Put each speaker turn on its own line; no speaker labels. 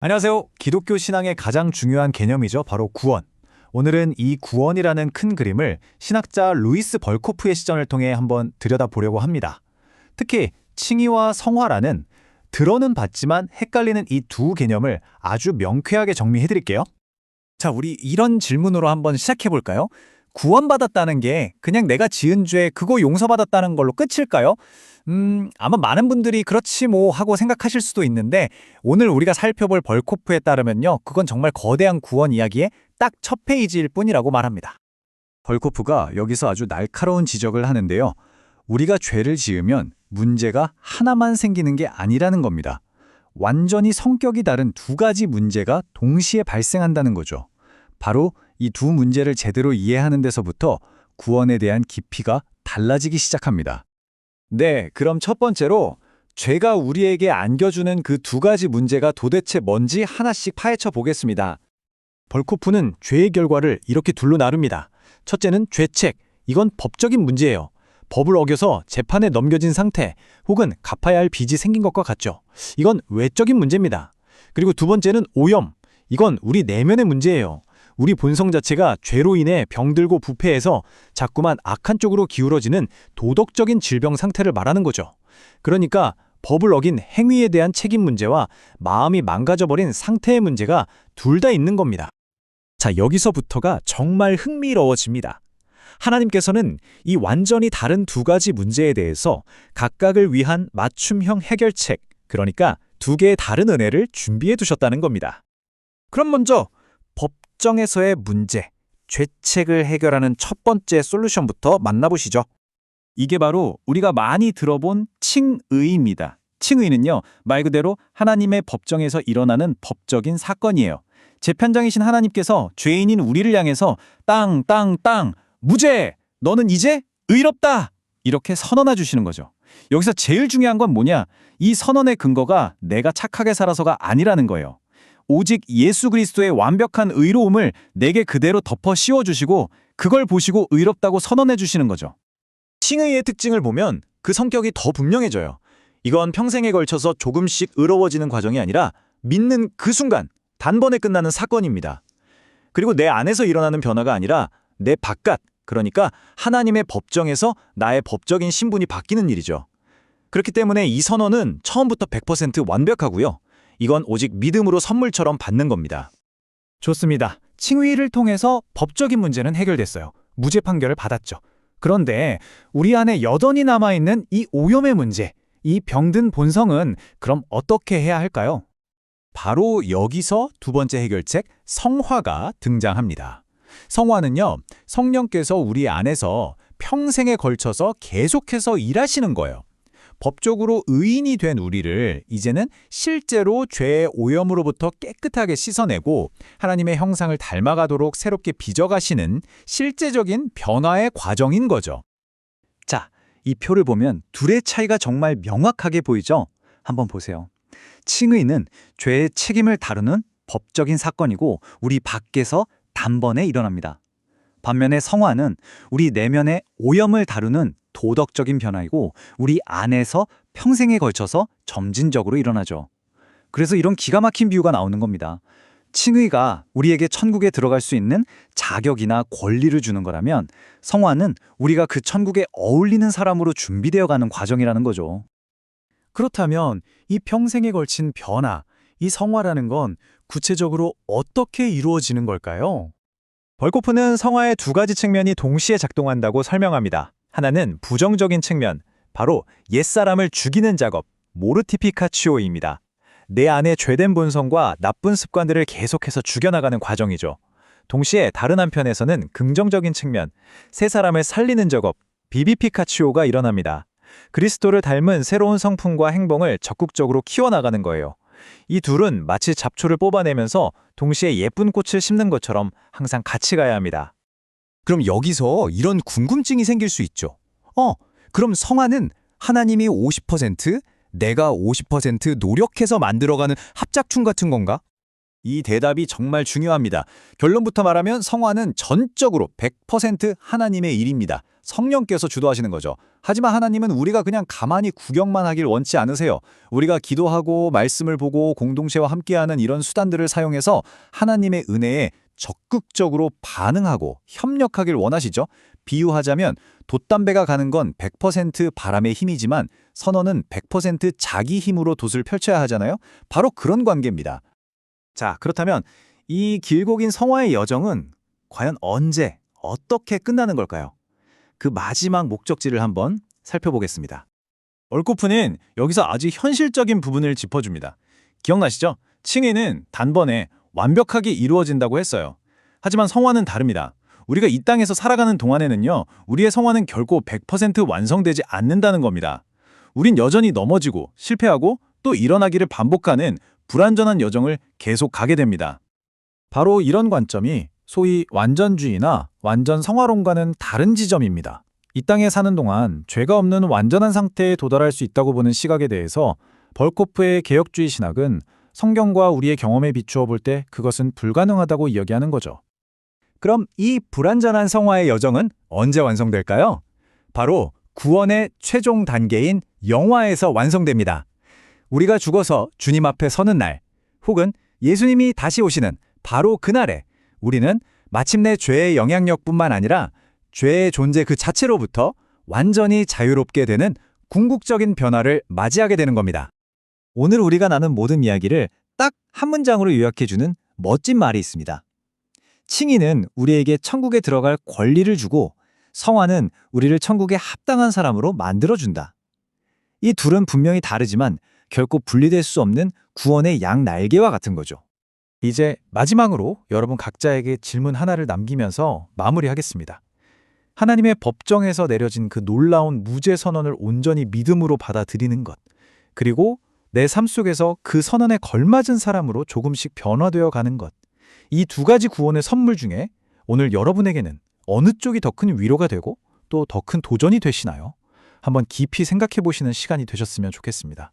안녕하세요. 기독교 신앙의 가장 중요한 개념이죠. 바로 구원. 오늘은 이 구원이라는 큰 그림을 신학자 루이스 벌코프의 시전을 통해 한번 들여다보려고 합니다. 특히 칭의와 성화라는 들어는 봤지만 헷갈리는 이 두 개념을 아주 명쾌하게 정리해드릴게요. 자, 우리 이런 질문으로 한번 시작해볼까요? 구원받았다는 게 그냥 내가 지은 죄 그거 용서받았다는 걸로 끝일까요? 아마 많은 분들이 그렇지 뭐 하고 생각하실 수도 있는데 오늘 우리가 살펴볼 벌코프에 따르면요. 그건 정말 거대한 구원 이야기의 딱 첫 페이지일 뿐이라고 말합니다. 벌코프가 여기서 아주 날카로운 지적을 하는데요. 우리가 죄를 지으면 문제가 하나만 생기는 게 아니라는 겁니다. 완전히 성격이 다른 두 가지 문제가 동시에 발생한다는 거죠. 바로 이 두 문제를 제대로 이해하는 데서부터 구원에 대한 깊이가 달라지기 시작합니다. 네, 그럼 첫 번째로 죄가 우리에게 안겨주는 그 두 가지 문제가 도대체 뭔지 하나씩 파헤쳐 보겠습니다. 벌코프는 죄의 결과를 이렇게 둘로 나눕니다. 첫째는 죄책, 이건 법적인 문제예요. 법을 어겨서 재판에 넘겨진 상태 혹은 갚아야 할 빚이 생긴 것과 같죠. 이건 외적인 문제입니다. 그리고 두 번째는 오염, 이건 우리 내면의 문제예요. 우리 본성 자체가 죄로 인해 병들고 부패해서 자꾸만 악한 쪽으로 기울어지는 도덕적인 질병 상태를 말하는 거죠. 그러니까 법을 어긴 행위에 대한 책임 문제와 마음이 망가져버린 상태의 문제가 둘 다 있는 겁니다. 자, 여기서부터가 정말 흥미로워집니다. 하나님께서는 이 완전히 다른 두 가지 문제에 대해서 각각을 위한 맞춤형 해결책, 그러니까 두 개의 다른 은혜를 준비해 두셨다는 겁니다. 그럼 먼저 법정에서의 문제, 죄책을 해결하는 첫 번째 솔루션부터 만나보시죠. 이게 바로 우리가 많이 들어본 칭의입니다. 칭의는요, 말 그대로 하나님의 법정에서 일어나는 법적인 사건이에요. 재판장이신 하나님께서 죄인인 우리를 향해서 땅, 무죄! 너는 이제 의롭다! 이렇게 선언해 주시는 거죠. 여기서 제일 중요한 건 뭐냐? 이 선언의 근거가 내가 착하게 살아서가 아니라는 거예요. 오직 예수 그리스도의 완벽한 의로움을 내게 그대로 덮어 씌워주시고 그걸 보시고 의롭다고 선언해 주시는 거죠. 칭의의 특징을 보면 그 성격이 더 분명해져요. 이건 평생에 걸쳐서 조금씩 의로워지는 과정이 아니라 믿는 그 순간, 단번에 끝나는 사건입니다. 그리고 내 안에서 일어나는 변화가 아니라 내 바깥, 그러니까 하나님의 법정에서 나의 법적인 신분이 바뀌는 일이죠. 그렇기 때문에 이 선언은 처음부터 100% 완벽하고요. 이건 오직 믿음으로 선물처럼 받는 겁니다. 좋습니다. 칭의를 통해서 법적인 문제는 해결됐어요. 무죄 판결을 받았죠. 그런데 우리 안에 여전히 남아있는 이 오염의 문제, 이 병든 본성은 그럼 어떻게 해야 할까요? 바로 여기서 두 번째 해결책, 성화가 등장합니다. 성화는요, 성령께서 우리 안에서 평생에 걸쳐서 계속해서 일하시는 거예요. 법적으로 의인이 된 우리를 이제는 실제로 죄의 오염으로부터 깨끗하게 씻어내고 하나님의 형상을 닮아가도록 새롭게 빚어가시는 실제적인 변화의 과정인 거죠. 자, 이 표를 보면 둘의 차이가 정말 명확하게 보이죠? 한번 보세요. 칭의는 죄의 책임을 다루는 법적인 사건이고 우리 밖에서 단번에 일어납니다. 반면에 성화는 우리 내면의 오염을 다루는 도덕적인 변화이고 우리 안에서 평생에 걸쳐서 점진적으로 일어나죠. 그래서 이런 기가 막힌 비유가 나오는 겁니다. 칭의가 우리에게 천국에 들어갈 수 있는 자격이나 권리를 주는 거라면 성화는 우리가 그 천국에 어울리는 사람으로 준비되어 가는 과정이라는 거죠. 그렇다면 이 평생에 걸친 변화, 이 성화라는 건 구체적으로 어떻게 이루어지는 걸까요? 벌코프는 성화의 두 가지 측면이 동시에 작동한다고 설명합니다. 하나는 부정적인 측면, 바로 옛사람을 죽이는 작업, 모르티피카치오입니다. 내 안의 죄된 본성과 나쁜 습관들을 계속해서 죽여나가는 과정이죠. 동시에 다른 한편에서는 긍정적인 측면, 새 사람을 살리는 작업, 비비피카치오가 일어납니다. 그리스도를 닮은 새로운 성품과 행동을 적극적으로 키워나가는 거예요. 이 둘은 마치 잡초를 뽑아내면서 동시에 예쁜 꽃을 심는 것처럼 항상 같이 가야 합니다. 그럼 여기서 이런 궁금증이 생길 수 있죠. 그럼 성화는 하나님이 50%, 내가 50% 노력해서 만들어가는 합작품 같은 건가? 이 대답이 정말 중요합니다. 결론부터 말하면 성화는 전적으로 100% 하나님의 일입니다. 성령께서 주도하시는 거죠. 하지만 하나님은 우리가 그냥 가만히 구경만 하길 원치 않으세요. 우리가 기도하고 말씀을 보고 공동체와 함께하는 이런 수단들을 사용해서 하나님의 은혜에 적극적으로 반응하고 협력하길 원하시죠. 비유하자면 돛담배가 가는 건 100% 바람의 힘이지만 선원은 100% 자기 힘으로 돛을 펼쳐야 하잖아요. 바로 그런 관계입니다. 자, 그렇다면 이 길고 긴 성화의 여정은 과연 언제, 어떻게 끝나는 걸까요? 그 마지막 목적지를 한번 살펴보겠습니다. 월코프는 여기서 아주 현실적인 부분을 짚어줍니다. 기억나시죠? 칭의는 단번에 완벽하게 이루어진다고 했어요. 하지만 성화는 다릅니다. 우리가 이 땅에서 살아가는 동안에는요, 우리의 성화는 결코 100% 완성되지 않는다는 겁니다. 우린 여전히 넘어지고 실패하고 또 일어나기를 반복하는 불완전한 여정을 계속 가게 됩니다. 바로 이런 관점이 소위 완전주의나 완전 성화론과는 다른 지점입니다. 이 땅에 사는 동안 죄가 없는 완전한 상태에 도달할 수 있다고 보는 시각에 대해서 벌코프의 개혁주의 신학은 성경과 우리의 경험에 비추어 볼 때 그것은 불가능하다고 이야기하는 거죠. 그럼 이 불완전한 성화의 여정은 언제 완성될까요? 바로 구원의 최종 단계인 영화에서 완성됩니다. 우리가 죽어서 주님 앞에 서는 날, 혹은 예수님이 다시 오시는 바로 그날에 우리는 마침내 죄의 영향력뿐만 아니라 죄의 존재 그 자체로부터 완전히 자유롭게 되는 궁극적인 변화를 맞이하게 되는 겁니다. 오늘 우리가 나눈 모든 이야기를 딱 한 문장으로 요약해주는 멋진 말이 있습니다. 칭의는 우리에게 천국에 들어갈 권리를 주고 성화는 우리를 천국에 합당한 사람으로 만들어준다. 이 둘은 분명히 다르지만 결코 분리될 수 없는 구원의 양 날개와 같은 거죠. 이제 마지막으로 여러분 각자에게 질문 하나를 남기면서 마무리하겠습니다. 하나님의 법정에서 내려진 그 놀라운 무죄 선언을 온전히 믿음으로 받아들이는 것, 그리고 내 삶 속에서 그 선언에 걸맞은 사람으로 조금씩 변화되어 가는 것, 이 두 가지 구원의 선물 중에 오늘 여러분에게는 어느 쪽이 더 큰 위로가 되고 또 더 큰 도전이 되시나요? 한번 깊이 생각해 보시는 시간이 되셨으면 좋겠습니다.